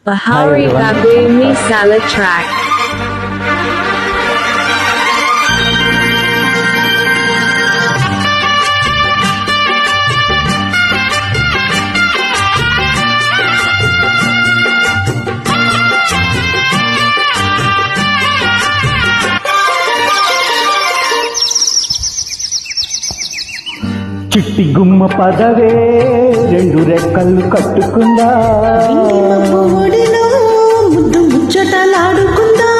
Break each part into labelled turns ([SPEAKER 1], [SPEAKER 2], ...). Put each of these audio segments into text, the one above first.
[SPEAKER 1] Bahari Babu Misala track.
[SPEAKER 2] చిట్టి గుమ్మ పదవే రెండు రెక్కలు కట్టుకుందా,
[SPEAKER 3] ఒడిలో ముద్దు ముచ్చటలాడుకుందా,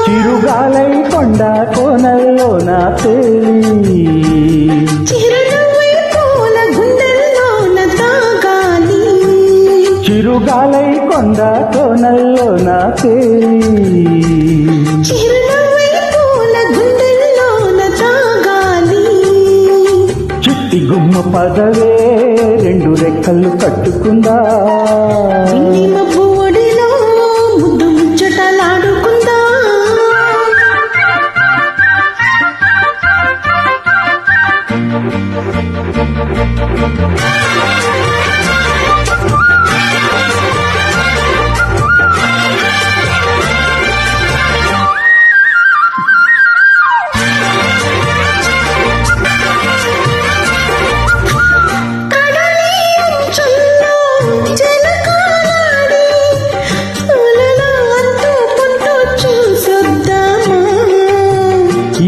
[SPEAKER 2] చిరుగాలై కొండ కోనల్లో నా తేలి,
[SPEAKER 3] చిరునవ్వై పూల గుండెల్లోన తాగాలి,
[SPEAKER 2] చిరుగాలై కొండ కోనల్లో నా తేలి,
[SPEAKER 3] చిరునవ్వై పూల గుండెల్లోన తాగాలి.
[SPEAKER 2] చిట్టి గుమ్మ పదవే రెండు రెక్కలు కట్టుకుందా,
[SPEAKER 3] ఇంటి మబ్బు ఒడిలో ముద్దు ముచ్చటలాడుకుందా.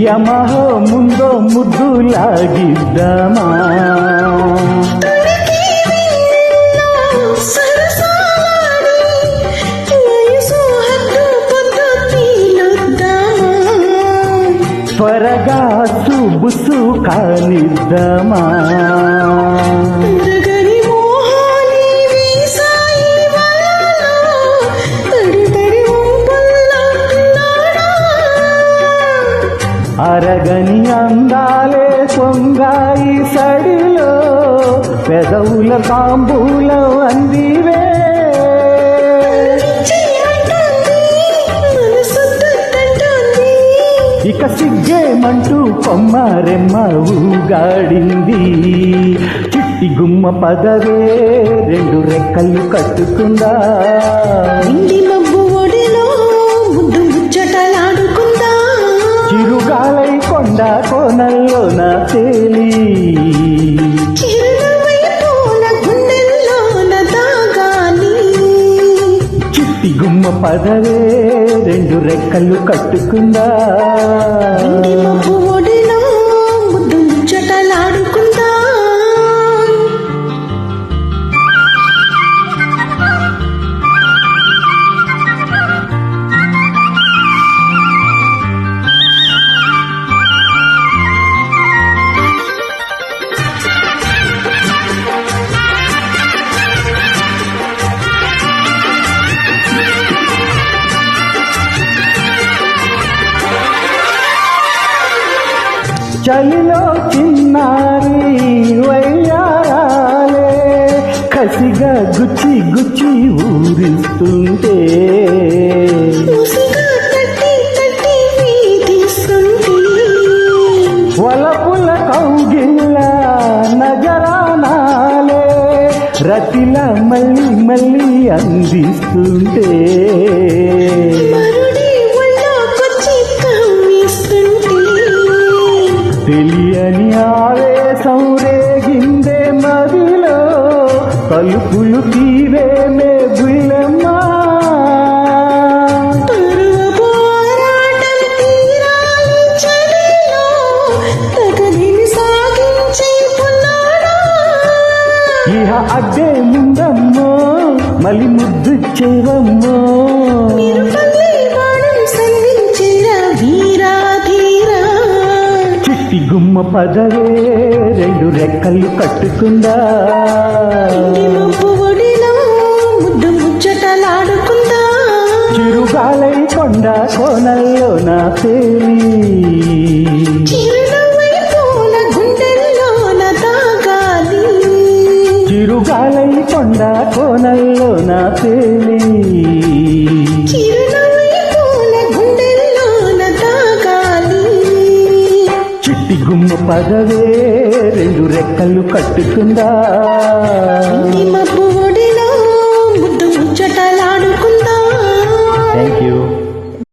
[SPEAKER 2] యమహ ముందో ముద్దు లాగిద్దామా, త్వరగా సుబుసు కానిద్దామా, అరగని అందాలే సొంగాయి సడిలో పెదవుల తాంబూలం అందివే, ఇక సిగ్గేమంటూ కొమ్మారెమ్మ ఊగాడింది. చిట్టి గుమ్మ పదవే రెండు రెక్కలు కట్టుకుందా,
[SPEAKER 3] ఇంటి మబ్బు ఒడిలో ముద్దు ముచ్చటలాడుకుందా,
[SPEAKER 2] చిరుగాలై కొండ కోనల్లో నా తేలి,
[SPEAKER 3] చిరునవ్వై పూల గుండెల్లోన తాగాలి.
[SPEAKER 2] చిట్టి గుమ్మ పదవే రెండు రెక్కలు కట్టుకుందా,
[SPEAKER 3] ఇంటి మబ్బు ఒడిలో ముద్దు ముచ్చటలాడుకుందా.
[SPEAKER 2] చలిలో చిన్నారి వయ్యారాలే కసిగా గుచ్చి గుచ్చి ఊరిస్తుంటే,
[SPEAKER 3] ముసిగా తట్టి తట్టి వీధిస్తుంటే,
[SPEAKER 2] వలపుల కౌగిల్ల నజరానాలే రతిల మళ్ళీ మళ్ళీ అందిస్తుంటే,
[SPEAKER 3] మరుడి ఒళ్ళోకొచ్చి కవ్విస్తుంటే,
[SPEAKER 2] తెలియని ఆవేశం రేగిందే మదిలో తలుపులు తీవేమే బుల్లమ్మా,
[SPEAKER 3] పరువ పోరాటం తీరాలి చలిలో, తగదిని సాగించే పున్నాడా,
[SPEAKER 2] ఇహ అడ్డే ముందమ్మో మలి ముద్దు చెవమ్మో,
[SPEAKER 3] నిరుపల్లి బాణం సంధించిరా వీరా ధీరా.
[SPEAKER 2] చిట్టి గుమ్మ పదవే రెండు రెక్కలు కట్టుకుందా,
[SPEAKER 3] ఇంటి మబ్బు ఒడిలో ముద్దు ముచ్చటలాడుకుందా,
[SPEAKER 2] చిరుగాలై కొండ కోనల్లో నా తేలి,
[SPEAKER 3] చిరునవ్వై పూల గుండెల్లోన తాగాలి,
[SPEAKER 2] చిరుగాలై కొండ కోనల్లో నా తేలి,
[SPEAKER 3] చిరునవ్వై పూల గుండెల్లోన తాగాలి.
[SPEAKER 2] చిట్టి గుమ్మ పదవే రెండు రెక్కలు కట్టుకుందా,
[SPEAKER 3] మబ్బు ఒడిలో ముద్దు ముచ్చటలాడుకుందా.
[SPEAKER 2] యూ